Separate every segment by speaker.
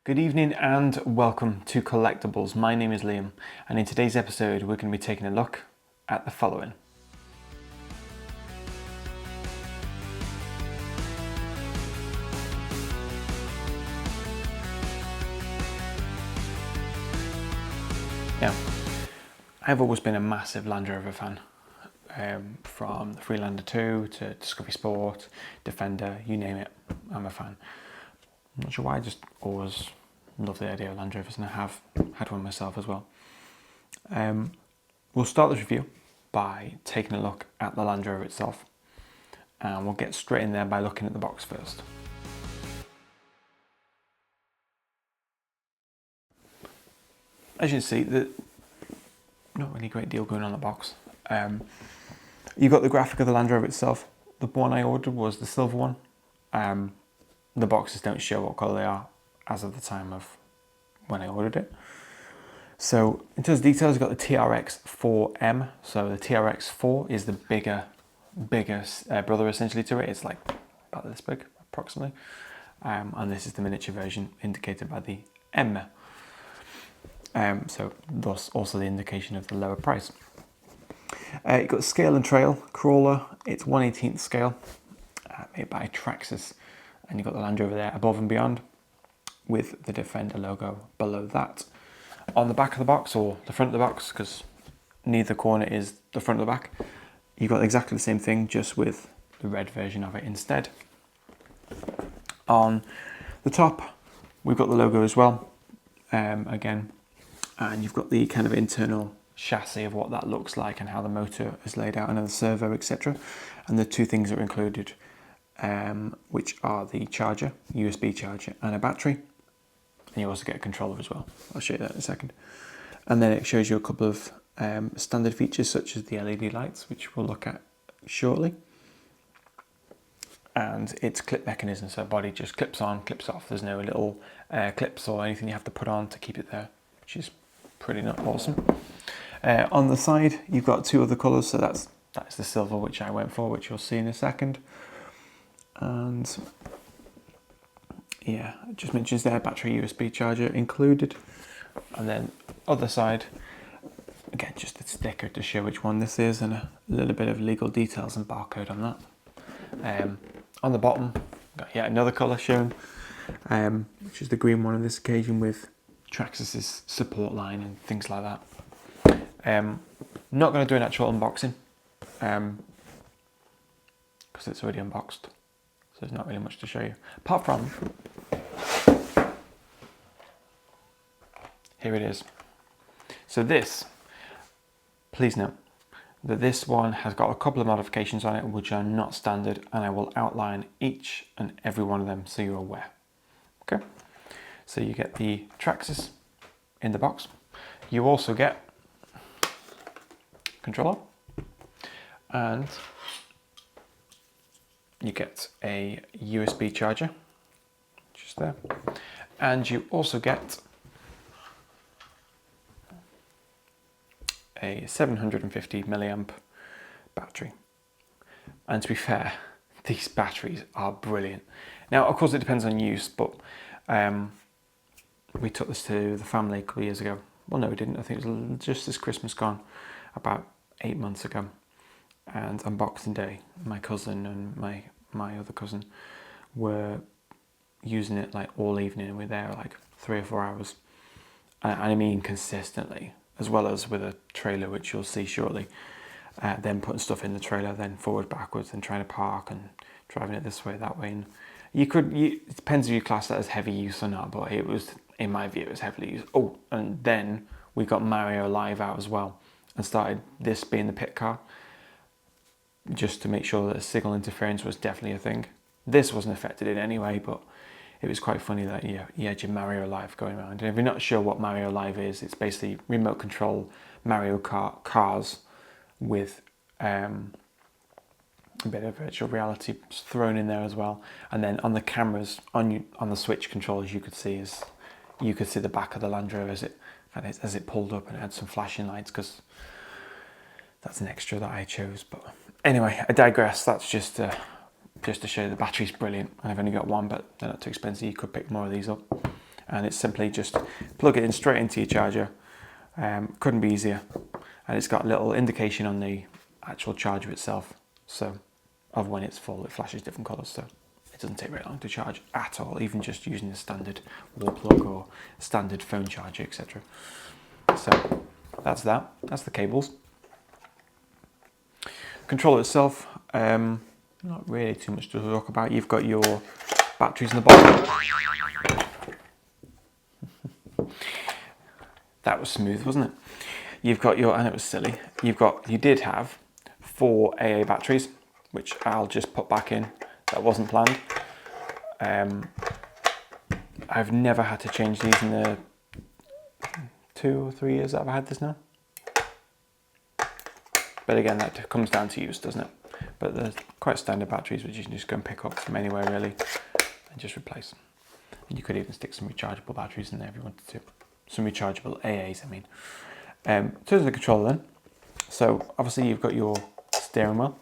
Speaker 1: Good evening and welcome to Collectables. My name is Liam, and in today's episode we're going to be taking a look at the following. Now, I've always been a massive Land Rover fan, from the Freelander 2 to Discovery Sport, Defender, you name it, I'm a fan. I'm not sure why, I just always love the idea of Land Rovers, and I have had one myself as well. We'll start this review by taking a look at the Land Rover itself, and we'll get straight in there by looking at the box first. As you can see, not really a great deal going on in the box. You've got the graphic of the Land Rover itself. The one I ordered was the silver one. The boxes don't show what colour they are as of the time of when I ordered it. So in terms of details, you've got the TRX4M. So the TRX4 is the bigger brother essentially to it. It's like about this big approximately. And this is the miniature version indicated by the M. So thus also the indication of the lower price. You've got the scale and trail crawler. It's 1/18 scale, made by Traxxas. And you've got the Land Rover there above and beyond with the Defender logo below that. On the back of the box, or the front of the box, because neither corner is the front of the back, you've got exactly the same thing, just with the red version of it instead. On the top, we've got the logo as well, again, and you've got the kind of internal chassis of what that looks like and how the motor is laid out and the servo, etc. And the two things that are included, which are the charger, USB charger, and a battery. And you also get a controller as well. I'll show you that in a second. And then it shows you a couple of standard features such as the LED lights, which we'll look at shortly. And its clip mechanism, so body just clips on, clips off. There's no little clips or anything you have to put on to keep it there, which is pretty not awesome. On the side, you've got two other colours, so that's the silver, which I went for, which you'll see in a second. And yeah, it just mentions there battery, USB charger included. And then other side, again, just a sticker to show which one this is and a little bit of legal details and barcode on that. On the bottom, got yet another colour shown, which is the green one on this occasion with Traxxas' support line and things like that. Not going to do an actual unboxing because it's already unboxed. So there's not really much to show you. Apart from, here it is. So this, please note that this one has got a couple of modifications on it which are not standard, and I will outline each and every one of them so you're aware. Okay, so you get the Traxxas in the box. You also get controller, and you get a USB charger, just there, and you also get a 750 milliamp battery. And to be fair, these batteries are brilliant. Now, of course, it depends on use, but we took this to the family a couple of years ago. Well, no, we didn't. I think it was just this Christmas gone, about 8 months ago. And on Boxing Day, my cousin and my other cousin were using it like all evening. We were there like 3 or 4 hours. I mean consistently, as well as with a trailer, which you'll see shortly. Then putting stuff in the trailer, then forward, backwards, and trying to park and driving it this way, that way. And it depends if you class that as heavy use or not, but it was, in my view, it was heavily used. Oh, and then we got Mario Live out as well, and started this being the pit car, just to make sure that signal interference was definitely a thing. This wasn't affected in any way, but it was quite funny that you had your Mario Live going around. And if you're not sure what Mario Live is, it's basically remote control Mario Kart cars with a bit of virtual reality thrown in there as well. And then on the cameras, on the switch controls, you could see the back of the Land Rover as it pulled up, and it had some flashing lights, because that's an extra that I chose. But anyway, I digress. That's just to show you the battery's brilliant. I've only got one, but they're not too expensive. You could pick more of these up. and it's simply just plug it in straight into your charger. Couldn't be easier. And it's got a little indication on the actual charger itself, so of when it's full. It flashes different colours, so it doesn't take very long to charge at all, even just using the standard wall plug or standard phone charger, etc. So that's that. That's the cables. Controller itself, not really too much to talk about. You've got your batteries in the bottom. That was smooth, wasn't it? You've got your, and it was silly, you did have 4 AA batteries, which I'll just put back in. That wasn't planned. I've never had to change these in the 2 or 3 years that I've had this now. But again, that comes down to use, doesn't it? But they're quite standard batteries, which you can just go and pick up from anywhere really, and just replace. And you could even stick some rechargeable batteries in there if you wanted to. Some rechargeable AAs, I mean. In terms of the controller then, so obviously you've got your steering wheel,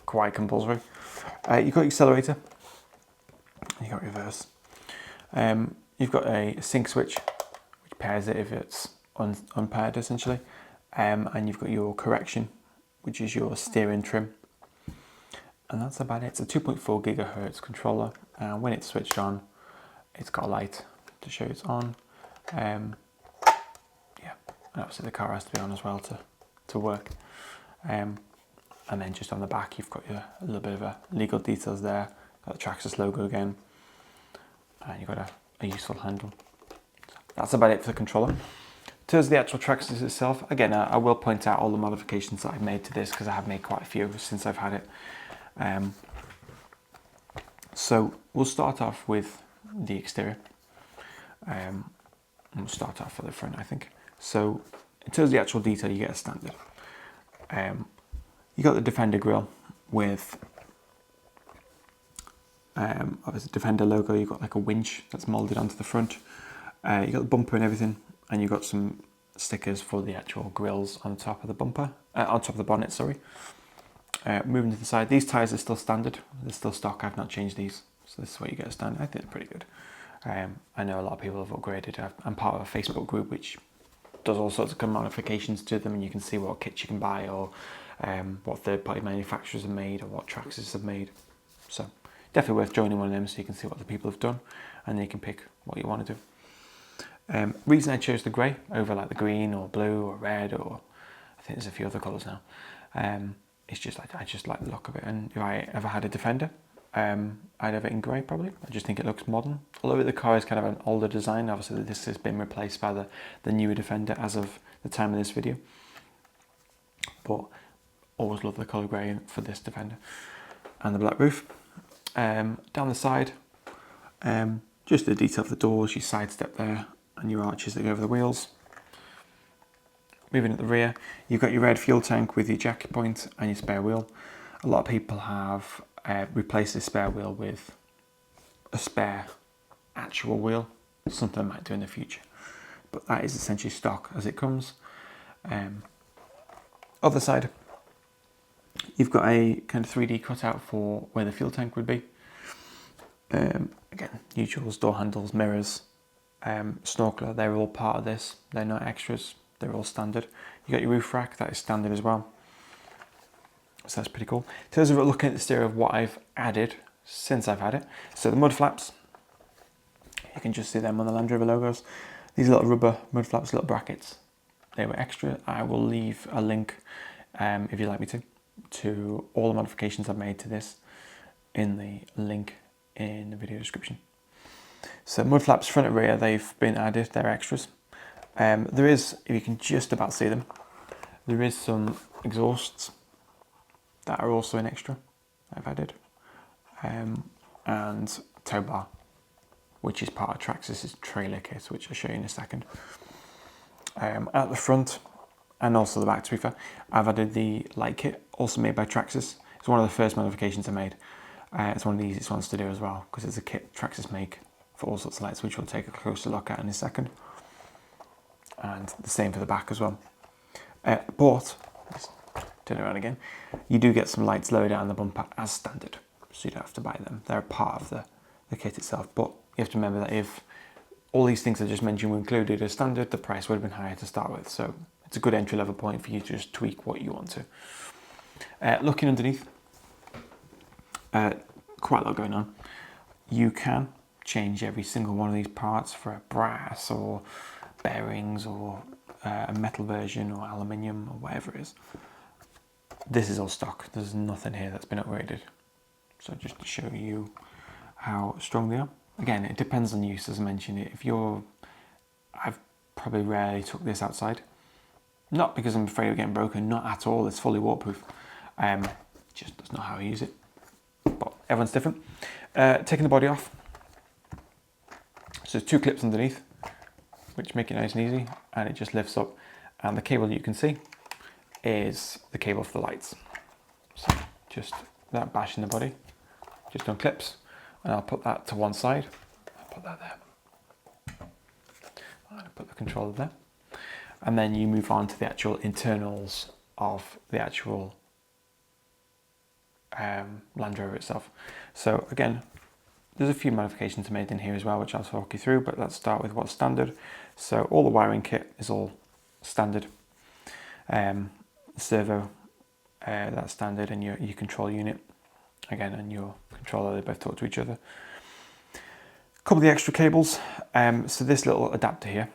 Speaker 1: quite compulsory. You've got your accelerator, you've got reverse. You've got a sync switch, which pairs it if it's unpaired essentially. And you've got your correction, which is your steering trim. And that's about it. It's a 2.4 gigahertz controller, and when it's switched on, it's got a light to show it's on. Yeah, and obviously the car has to be on as well to work. And then just on the back, you've got a little bit of legal details there. Got the Traxxas logo again, and you've got a useful handle. That's about it for the controller. In terms of the actual Traxxas itself, again, I will point out all the modifications that I've made to this, because I have made quite a few since I've had it. So we'll start off with the exterior. We'll start off for the front, I think. So in terms of the actual detail, you get a standard. You got the Defender grille with obviously Defender logo. You've got like a winch that's molded onto the front. You got the bumper and everything, and you've got some stickers for the actual grills on top of the bumper, on top of the bonnet, sorry. Moving to the side, these tyres are still standard. They're still stock. I've not changed these, so this is what you get a standard. I think they're pretty good. I know a lot of people have upgraded. I'm part of a Facebook group which does all sorts of good modifications to them, and you can see what kits you can buy, or what third-party manufacturers have made, or what Traxxas have made. So definitely worth joining one of them, so you can see what the people have done, and then you can pick what you want to do. Reason I chose the grey over like the green or blue or red, or I think there's a few other colours now. It's just like, I just like the look of it, and if I ever had a Defender, I'd have it in grey probably. I just think it looks modern. Although the car is kind of an older design, obviously this has been replaced by the newer Defender as of the time of this video. But always love the colour grey for this Defender. And the black roof. Down the side, just the detail of the doors, your side step there, and your arches that go over the wheels. Moving at the rear, you've got your red fuel tank with your jack point and your spare wheel. A lot of people have replaced this spare wheel with a spare actual wheel, something I might do in the future. But that is essentially stock as it comes. Other side, you've got a kind of 3D cutout for where the fuel tank would be. Again, usuals, door handles, mirrors, snorkeler, they're all part of this. They're not extras. They're all standard. You got your roof rack, that is standard as well. So that's pretty cool. In terms of looking at the stereo of what I've added since I've had it. So the mud flaps, you can just see them on the Land Rover logos. These little rubber mud flaps, little brackets, they were extra. I will leave a link, if you'd like me to all the modifications I've made to this in the link in the video description. So mud flaps front and rear, they've been added, they're extras. There is, if you can just about see them, there is some exhausts that are also an extra I've added, and tow bar, which is part of Traxxas' trailer kit, which I'll show you in a second. At the front and also the back, to be fair, I've added the light kit, also made by Traxxas. It's one of the first modifications I made. It's one of the easiest ones to do as well, because it's a kit Traxxas make for all sorts of lights, which we'll take a closer look at in a second. And the same for the back as well. But, let's turn it around again, you do get some lights lower down the bumper as standard, so you don't have to buy them. They're part of the kit itself, but you have to remember that if all these things I just mentioned were included as standard, the price would have been higher to start with. So it's a good entry level point for you to just tweak what you want to. Looking underneath, quite a lot going on. You can change every single one of these parts for a brass or bearings or a metal version or aluminium or whatever it is. This is all stock. There's nothing here that's been upgraded. So just to show you how strong they are. Again, it depends on use, as I mentioned. I've probably rarely took this outside. Not because I'm afraid of getting broken, not at all. It's fully waterproof. Just that's not how I use it. But everyone's different. Taking the body off. So there's 2 clips underneath, which make it nice and easy, and it just lifts up. And the cable you can see is the cable for the lights. So just that bash in the body, just on clips, and I'll put that to one side. I'll put that there. I'll put the controller there. And then you move on to the actual internals of the actual Land Rover itself. So again, there's a few modifications made in here as well, which I'll talk you through, but let's start with what's standard. So all the wiring kit is all standard. Servo, that's standard, and your control unit, again, and your controller, they both talk to each other. A couple of the extra cables, so this little adapter here,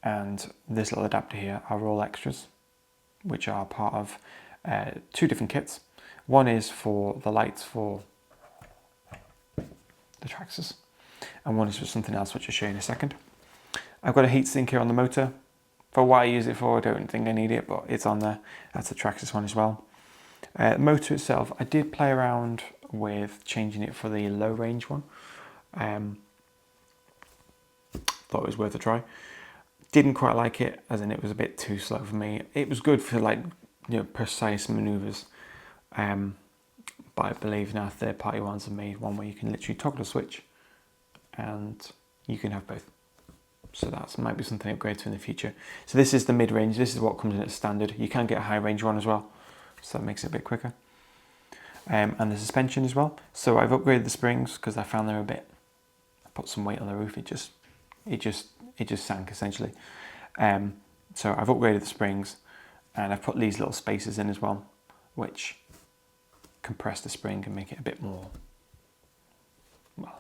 Speaker 1: and this little adapter here are all extras, which are part of 2 different kits. One is for the lights for the Traxxas, and one is for something else, which I'll show you in a second. I've got a heatsink here on the motor. For what I use it for, I don't think I need it, but it's on there. That's the Traxxas one as well. The motor itself, I did play around with changing it for the low range one. Thought it was worth a try. Didn't quite like it, as in it was a bit too slow for me. It was good for, like, precise maneuvers. But I believe now third-party ones have made one where you can literally toggle a switch and you can have both. So that might be something to upgrade to in the future. So this is the mid-range. This is what comes in as standard. You can get a high-range one as well, so that makes it a bit quicker. And the suspension as well. So I've upgraded the springs because I found they're a bit. I put some weight on the roof. It just sank essentially. So I've upgraded the springs, and I've put these little spacers in as well, which compress the spring and make it a bit more, well,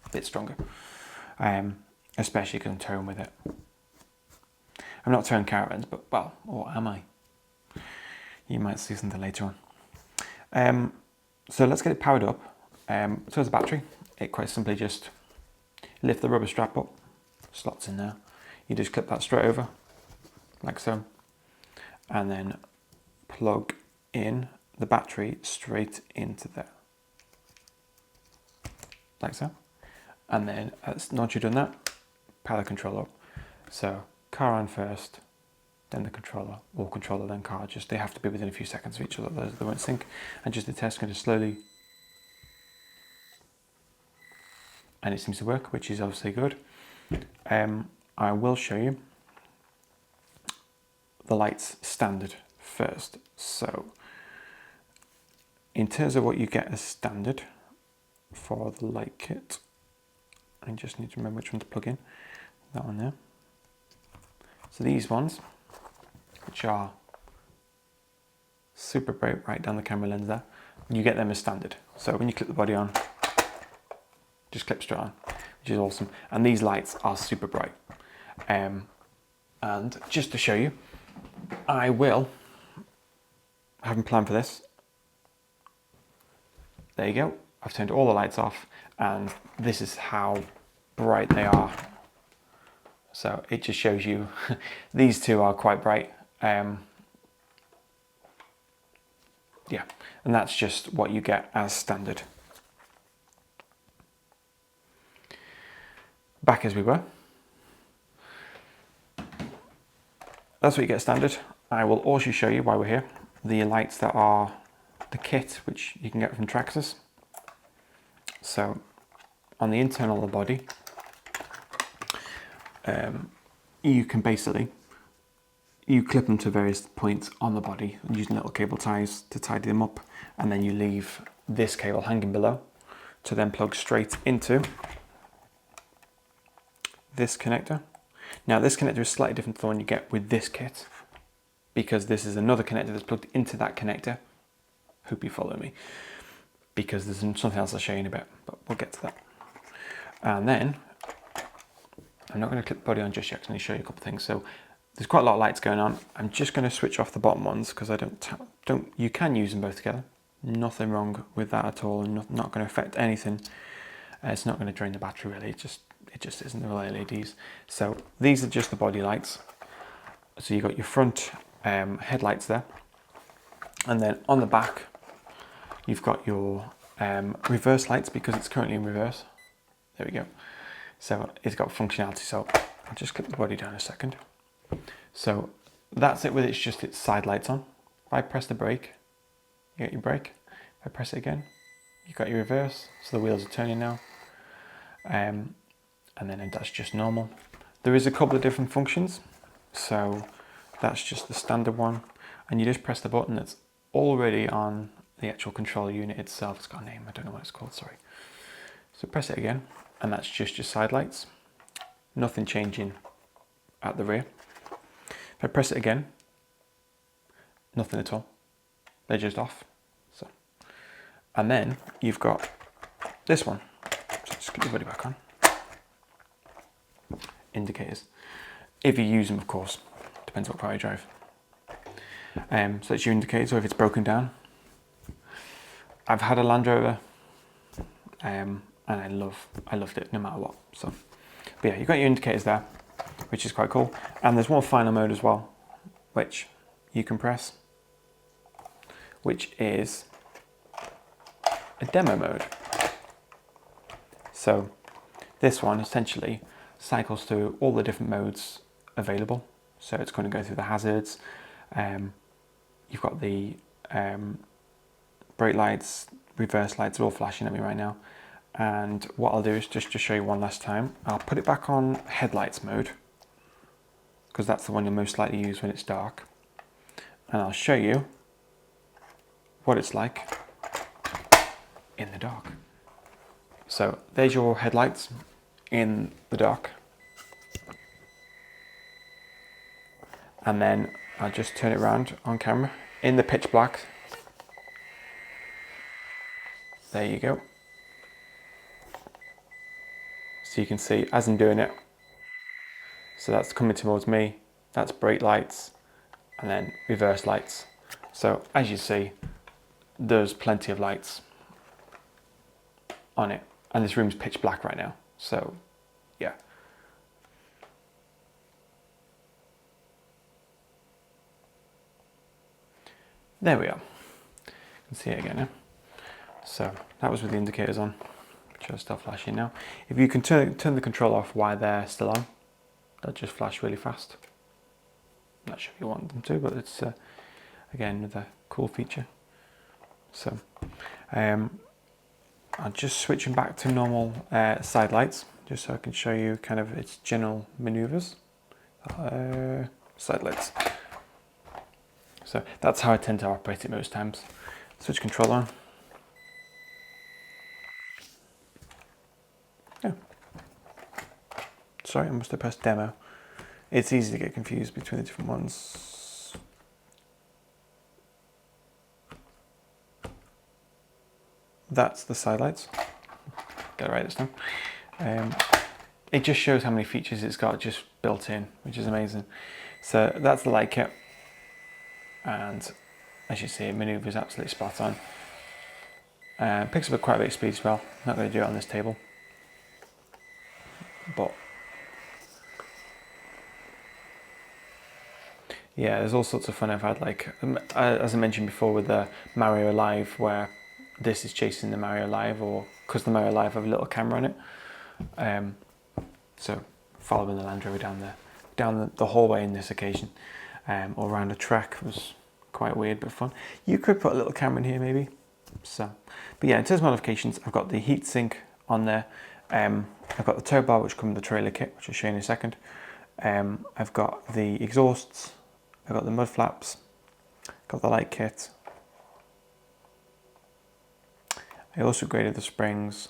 Speaker 1: a bit stronger. Especially because I'm towing with it. I'm not towing caravans, but, well, or am I? You might see something later on. So let's get it powered up. So there's a battery. It quite simply just lift the rubber strap up, slots in there. You just clip that straight over, like so, and then plug in the battery straight into there, like so. And then once you've done that, power the controller up. So car on first, then the controller, or controller then car. Just they have to be within a few seconds of each other, otherwise they won't sync. And just the test going to slowly, and it seems to work, which is obviously good. I will show you the lights standard first. So in terms of what you get as standard for the light kit, I just need to remember which one to plug in. That one there. So these ones, which are super bright right down the camera lens there, you get them as standard. So when you clip the body on, just clip straight on, which is awesome. And these lights are super bright. And just to show you, I haven't planned for this. There you go. I've turned all the lights off, and this is how bright they are. So it just shows you these two are quite bright. Yeah, and that's just what you get as standard. Back as we were. That's what you get standard. I will also show you, while we're here, the lights that are the kit, which you can get from Traxxas. So on the internal of the body, you can basically, you clip them to various points on the body using little cable ties to tidy them up, and then you leave this cable hanging below to then plug straight into this connector. Now this connector is slightly different to the one you get with this kit, because this is another connector that's plugged into that connector. Hope you follow me, because there's something else I'll show you in a bit, but we'll get to that. And then, I'm not going to clip the body on just yet, I'm going to show you a couple of things. So there's quite a lot of lights going on. I'm just going to switch off the bottom ones because I don't. You can use them both together. Nothing wrong with that at all, and not going to affect anything. It's not going to drain the battery really. It just isn't the real LEDs. So these are just the body lights. So you've got your front headlights there, and then on the back you've got your reverse lights because it's currently in reverse. There we go. So it's got functionality. So I'll just clip the body down a second. So that's it with it's just its side lights on. If I press the brake, you get your brake. If I press it again, you've got your reverse. So the wheels are turning now. And then that's just normal. There is a couple of different functions. So that's just the standard one. And you just press the button that's already on the actual control unit itself. It's got a name, I don't know what it's called, sorry. So press it again, and that's just your side lights. Nothing changing at the rear. If I press it again, nothing at all. They're just off. So, and then you've got this one. So just get the body back on. Indicators. If you use them, of course. Depends what car you drive. So it's your indicator, so if it's broken down. I've had a Land Rover, and I loved it no matter what. So, but yeah, you've got your indicators there, which is quite cool. And there's one final mode as well, which you can press, which is a demo mode. So this one essentially cycles through all the different modes available. So it's going to go through the hazards. You've got the brake lights, reverse lights are all flashing at me right now. And what I'll do is just to show you one last time, I'll put it back on headlights mode, because that's the one you'll most likely use when it's dark. And I'll show you what it's like in the dark. So there's your headlights in the dark. And then I'll just turn it around on camera in the pitch black. There you go. So you can see as I'm doing it, so that's coming towards me, that's brake lights, and then reverse lights. So as you see, there's plenty of lights on it, and this room's pitch black right now. So yeah. There we are. You can see it again now. So that was with the indicators on, which are still flashing now. If you can turn the control off while they're still on, they'll just flash really fast. I'm not sure if you want them to, but it's again another cool feature. So I'm just switching back to normal side lights, just so I can show you kind of its general maneuvers. Side lights. So that's how I tend to operate it most times. Switch control on. Yeah. Sorry, I must have pressed demo. It's easy to get confused between the different ones. That's the side lights. Get it right this time. It just shows how many features it's got just built in, which is amazing. So that's the light kit. And as you see, it maneuvers absolutely spot on. Picks up quite a bit of speed as well. Not going to do it on this table, but yeah, there's all sorts of fun I've had. Like as I mentioned before with the Mario Live, where this is chasing the Mario Live, or because the Mario Live have a little camera on it. So following the Land Rover down the hallway in this occasion. Or around a track was quite weird but fun. You could put a little camera in here maybe. So, but yeah, in terms of modifications, I've got the heatsink on there. I've got the tow bar which comes with the trailer kit, which I'll show you in a second. I've got the exhausts. I've got the mud flaps. Got the light kit. I also graded the springs.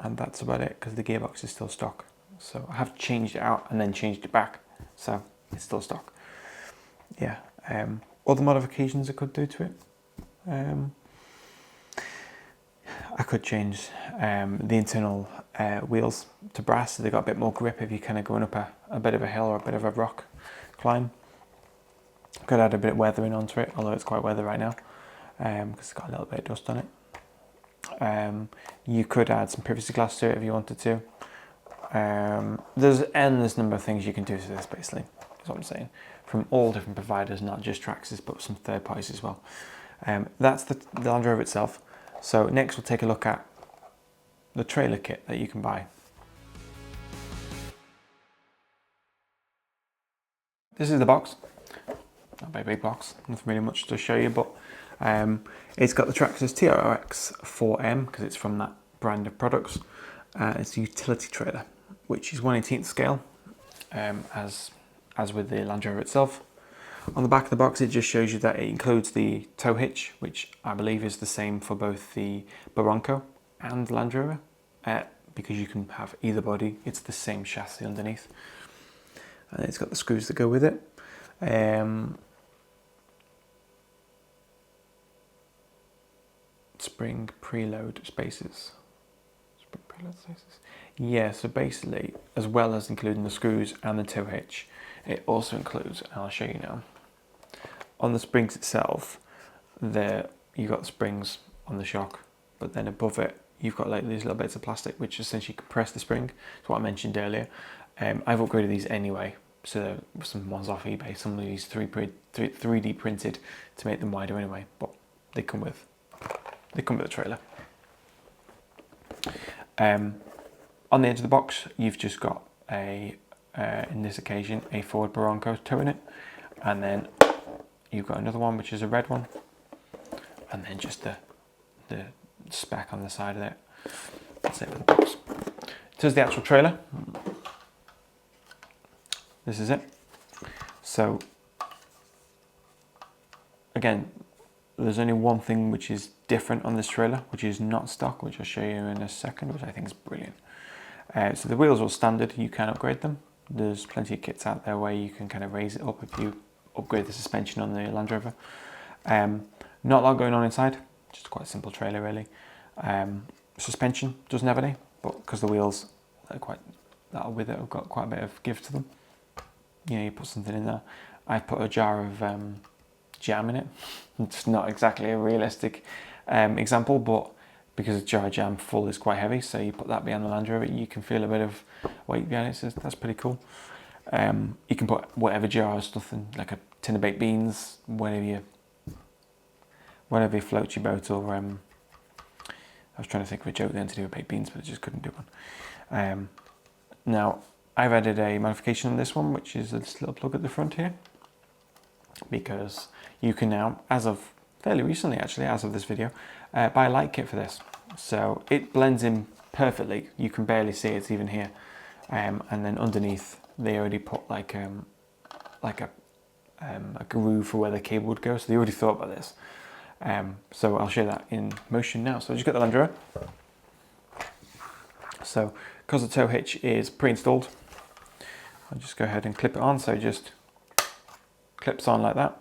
Speaker 1: and that's about it, because the gearbox is still stock. So I have changed it out and then changed it back, so it's still stock. Yeah, other modifications I could do to it. I could change the internal wheels to brass, so they got a bit more grip if you're kind of going up a bit of a hill or a bit of a rock climb. Could add a bit of weathering onto it, although it's quite weather right now, because it's got a little bit of dust on it. You could add some privacy glass to it if you wanted to. There's an endless number of things you can do to this, basically, is what I'm saying, from all different providers, not just Traxxas, but some third parties as well. That's the Land Rover itself. So next we'll take a look at the trailer kit that you can buy. This is the box. Not a very big box, nothing really much to show you, but it's got the Traxxas TRX4M, because it's from that brand of products. It's a utility trailer, which is 1/18 scale, as with the Land Rover itself. On the back of the box, it just shows you that it includes the tow hitch, which I believe is the same for both the Bronco and Land Rover, because you can have either body. It's the same chassis underneath, and it's got the screws that go with it. Spring preload spaces. Yeah, so basically, as well as including the screws and the tow hitch, it also includes, and I'll show you now, on the springs itself, you've got the springs on the shock, but then above it, you've got like these little bits of plastic which essentially compress the spring. It's what I mentioned earlier. I've upgraded these anyway, so some ones off eBay, some of these 3D printed to make them wider anyway, but they come with the trailer. On the edge of the box, you've just got in this occasion, a Ford Bronco towing it, and then you've got another one which is a red one, and then just the spec on the side of it. That's it with the box. Here's the actual trailer. This is it. So again, there's only one thing which is different on this trailer, which is not stock, which I'll show you in a second, which I think is brilliant. So the wheels are standard, you can upgrade them. There's plenty of kits out there where you can kind of raise it up if you upgrade the suspension on the Land Rover. Not a lot going on inside, just quite a simple trailer really. Suspension doesn't have any, but because the wheels are with it, have got quite a bit of give to them. You know, you put something in there. I've put a jar of jam in it. It's not exactly a realistic example, but because a jar of jam full is quite heavy, so you put that behind the Land Rover, you can feel a bit of weight behind it, so that's pretty cool. You can put whatever jar of stuff in, like a tin of baked beans, whatever floats your boat, or I was trying to think of a joke then to do with baked beans, but I just couldn't do one. Now, I've added a modification on this one, which is this little plug at the front here, because you can now, as of fairly recently actually, as of this video, buy a light kit for this. So it blends in perfectly, you can barely see it's even here. And then underneath, they already put like a groove for where the cable would go, so they already thought about this. So I'll show that in motion now. So I just got the Land Rover. So because the tow hitch is pre-installed, I'll just go ahead and clip it on, so it just clips on like that.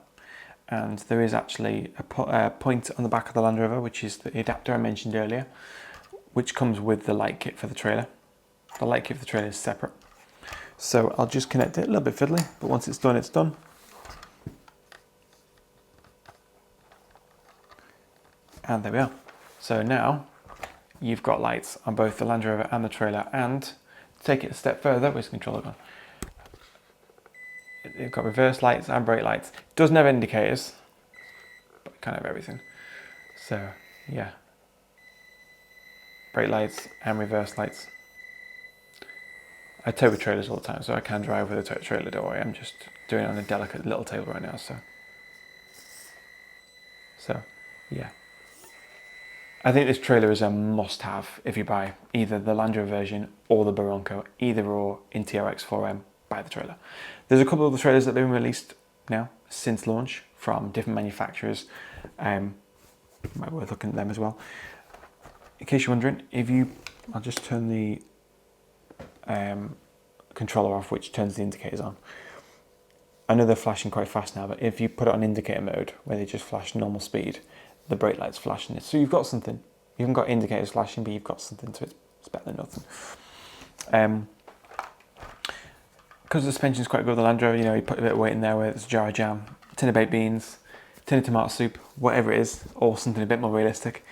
Speaker 1: And there is actually a point on the back of the Land Rover, which is the adapter I mentioned earlier, which comes with the light kit for the trailer. The light kit for the trailer is separate. So I'll just connect it, a little bit fiddly, but once it's done, it's done. And there we are. So now you've got lights on both the Land Rover and the trailer, and to take it a step further, where's the controller gone? It's got reverse lights and brake lights. It doesn't have indicators, but kind of everything. So yeah, brake lights and reverse lights. I tow with trailers all the time, so I can drive with a trailer, don't worry. I'm just doing it on a delicate little table right now, so yeah. I think this trailer is a must-have if you buy either the Land Rover version or the Bronco, either or in TRX4M, buy the trailer. There's a couple of the trailers that have been released now since launch from different manufacturers. Might be worth looking at them as well. In case you're wondering, if you I'll just turn the controller off, which turns the indicators on. I know they're flashing quite fast now, but if you put it on indicator mode, where they just flash normal speed, the brake light's flashing it. So you've got something. You haven't got indicators flashing, but you've got something, so it's better than nothing. Because the suspension's quite good with the Land Rover, you know, you put a bit of weight in there, whether it's a jar of jam, a tin of baked beans, a tin of tomato soup, whatever it is, or something a bit more realistic,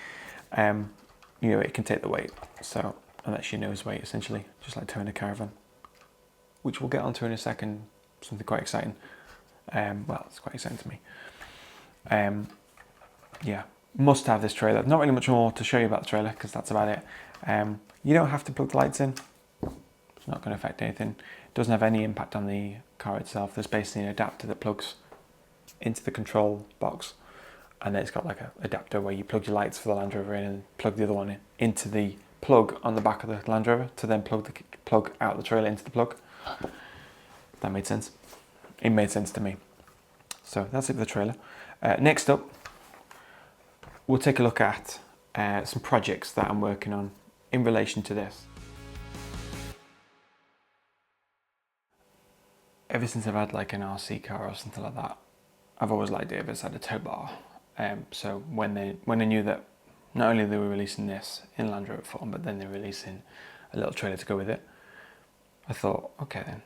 Speaker 1: you know, it can take the weight. So, and that's your nose weight, essentially, just like towing a Caravan, which we'll get onto in a second, something quite exciting. Well, it's quite exciting to me. Yeah, must have this trailer. Not really much more to show you about the trailer, because that's about it. You don't have to plug the lights in. It's not going to affect anything. It doesn't have any impact on the car itself. There's basically an adapter that plugs into the control box, and then it's got like an adapter where you plug your lights for the Land Rover in and plug the other one into the plug on the back of the Land Rover to then plug the plug out the trailer into the plug. That made sense. It made sense to me. So that's it for the trailer. Next up, we'll take a look at some projects that I'm working on in relation to this. Ever since I've had like an RC car or something like that, I've always liked it if it's had a tow bar. So when I knew that not only they were releasing this in Land Rover form, but then they're releasing a little trailer to go with it, I thought, okay then,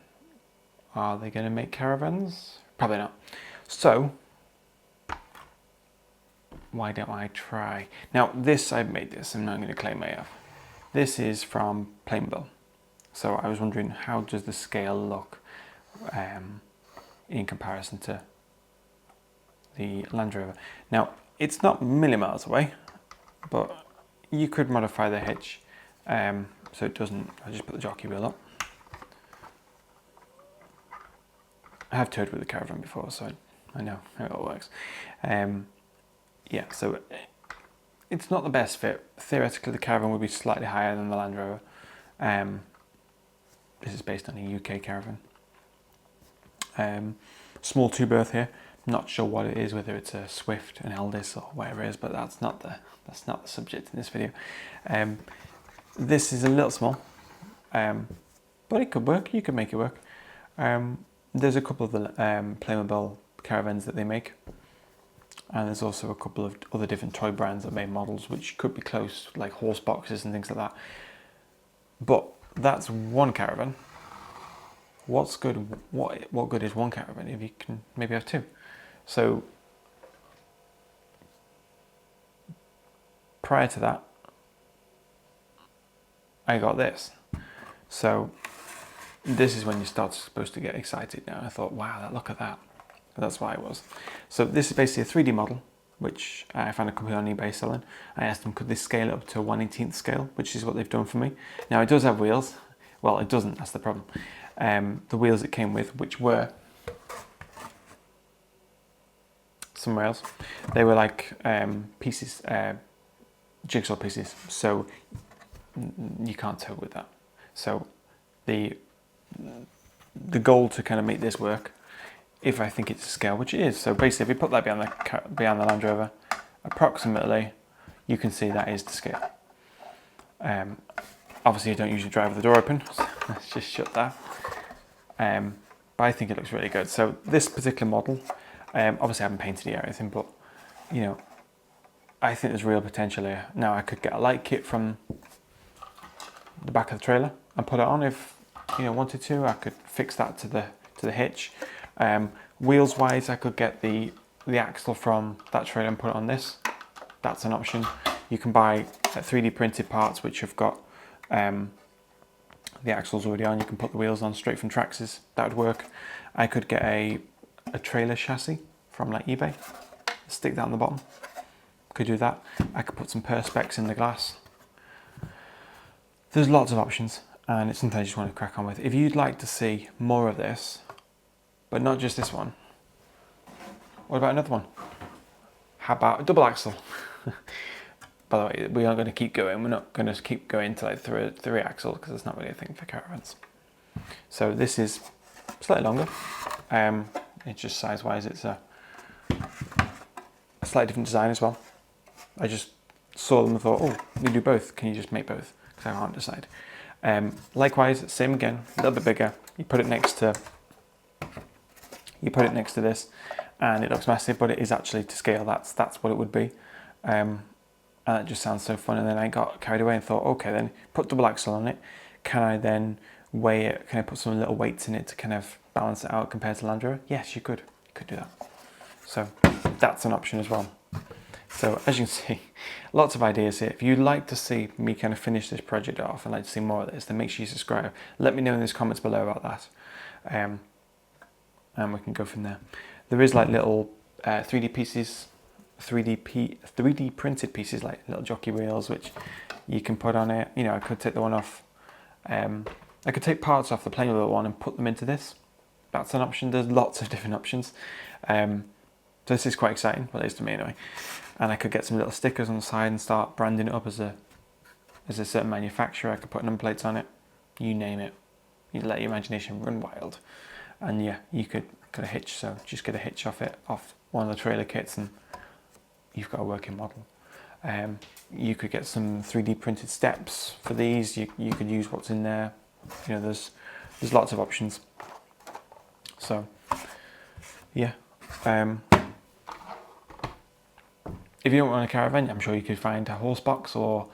Speaker 1: are they going to make Caravans? Probably not. So why don't I try? Now this, I've made this, I'm not going to claim I have. This is from Playmobil. So I was wondering, how does the scale look in comparison to the Land Rover? Now, it's not a million miles away, but you could modify the hitch so it doesn't. I just put the jockey wheel up. I have towed with the Caravan before, so I know how it all works. Yeah, so it's not the best fit. Theoretically, the Caravan would be slightly higher than the Land Rover. This is based on a UK Caravan. Small two berth here. Not sure what it is, whether it's a Swift, an Eldis, or whatever it is, but that's not the subject in this video. This is a little small, but it could work. You could make it work. There's a couple of the Playmobil Caravans that they make, and there's also a couple of other different toy brands that make models which could be close, like horse boxes and things like that. But that's one Caravan. What's good? What good is one Caravan if you can maybe have two? So prior to that, I got this. So this is when you start supposed to get excited. Now I thought, wow, look at that. That's why I was. So this is basically a 3D model, which I found a company on eBay selling. I asked them, could they scale it up to a 1/18th scale, which is what they've done for me. Now it does have wheels. Well, it doesn't, that's the problem. The wheels it came with, which were somewhere else, they were like pieces, jigsaw pieces, so you can't tow with that. So the goal to kind of make this work, if I think it's a scale, which it is, so basically if we put that behind the Land Rover, approximately you can see that is the scale. Obviously you don't usually drive with the door open, so let's just shut that. But I think it looks really good. So this particular model, obviously I haven't painted it or anything, but you know, I think there's real potential here. Now I could get a light kit from the back of the trailer and put it on if you know wanted to. I could fix that to the hitch. Wheels wise, I could get the axle from that trailer and put it on this. That's an option. You can buy 3D printed parts which have got the axle's already on. You can put the wheels on straight from Traxxas. That would work. I could get a trailer chassis from like eBay, stick that on the bottom. Could do that. I could put some perspex in the glass. There's lots of options, and it's something I just want to crack on with. If you'd like to see more of this, but not just this one, what about another one? How about a double axle? By the way, we are going to keep going. We're not going to keep going to like three axle, because it's not really a thing for Caravans. So this is slightly longer. It's just size wise, it's a slightly different design as well. I just saw them and thought, oh, we do both. Can you just make both? Because because I can't decide. Likewise, same again, a little bit bigger. You put it next to this, and it looks massive, but it is actually to scale. That's what it would be. And it just sounds so fun. And then I got carried away and thought, okay, then put double axle on it. Can I then weigh it? Can I put some little weights in it to kind of balance it out compared to Land Rover? Yes, you could. You could do that. So that's an option as well. So as you can see, lots of ideas here. If you'd like to see me kind of finish this project off and like to see more of this, then make sure you subscribe. Let me know in the comments below about that. And we can go from there. There is like little 3D pieces, 3D printed pieces, like little jockey wheels, which you can put on it. You know, I could take the one off. I could take parts off the plain little one and put them into this. That's an option. There's lots of different options. So this is quite exciting, well, it is to me anyway. And I could get some little stickers on the side and start branding it up as a certain manufacturer. I could put number plates on it. You name it. You let your imagination run wild. And yeah, you could get a hitch. So just get a hitch off one of the trailer kits, and you've got a working model. You could get some 3D printed steps for these. You could use what's in there. You know, there's lots of options. So yeah. If you don't want a caravan, I'm sure you could find a horse box or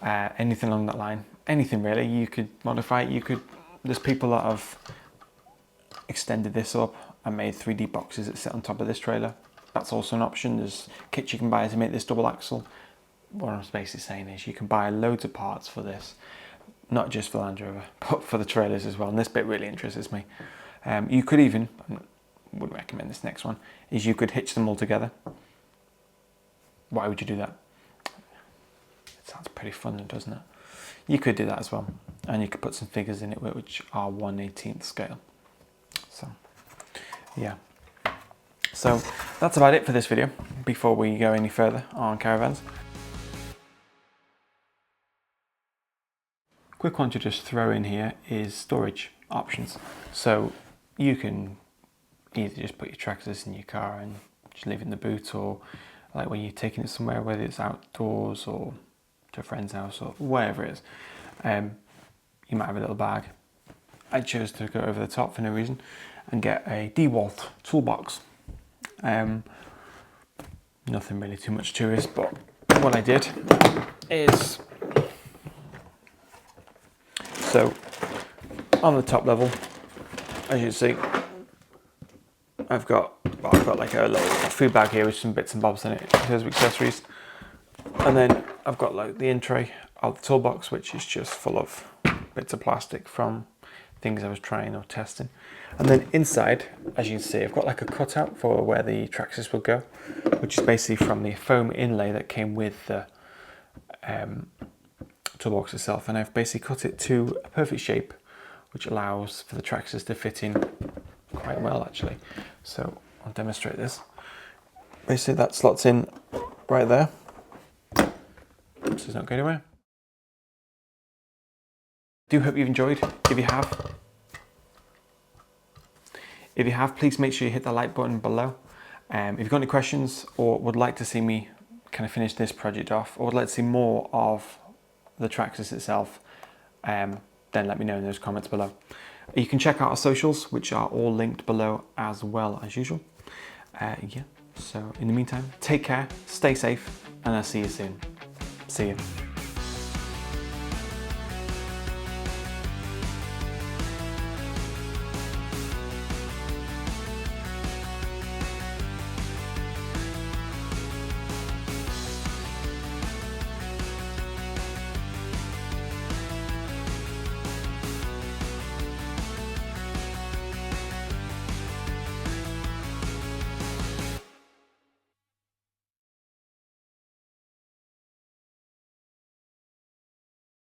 Speaker 1: anything along that line. Anything really, you could modify it. There's people that have extended this up and made 3D boxes that sit on top of this trailer. That's also an option. There's kits you can buy to make this double axle. What I'm basically saying is you can buy loads of parts for this, not just for Land Rover, but for the trailers as well. And this bit really interests me. You could even, I wouldn't recommend this next one, is you could hitch them all together. Why would you do that? It sounds pretty fun, doesn't it? You could do that as well. And you could put some figures in it which are 1/18 scale. So, yeah. So that's about it for this video before we go any further on caravans. Quick one to just throw in here is storage options. So you can either just put your Traxxas in your car and just leave it in the boot, or like when you're taking it somewhere, whether it's outdoors or to a friend's house or wherever it is, you might have a little bag. I chose to go over the top for no reason and get a DeWalt toolbox. Nothing really too much to it, but what I did is, so on the top level, as you can see, I've got like a little food bag here with some bits and bobs in it in terms of accessories. And then I've got like the in tray of the toolbox, which is just full of bits of plastic from things I was trying or testing. And then inside, as you can see, I've got like a cutout for where the Traxxas will go, which is basically from the foam inlay that came with the toolbox itself. And I've basically cut it to a perfect shape, which allows for the Traxxas to fit in quite well actually. So I'll demonstrate this. Basically that slots in right there. This is not going anywhere. Do hope you've enjoyed. If you have, please make sure you hit the like button below. If you've got any questions or would like to see me kind of finish this project off, or would like to see more of the Traxxas itself, then let me know in those comments below. You can check out our socials, which are all linked below as well as usual. Yeah, so in the meantime, take care, stay safe, and I'll see you soon. See you.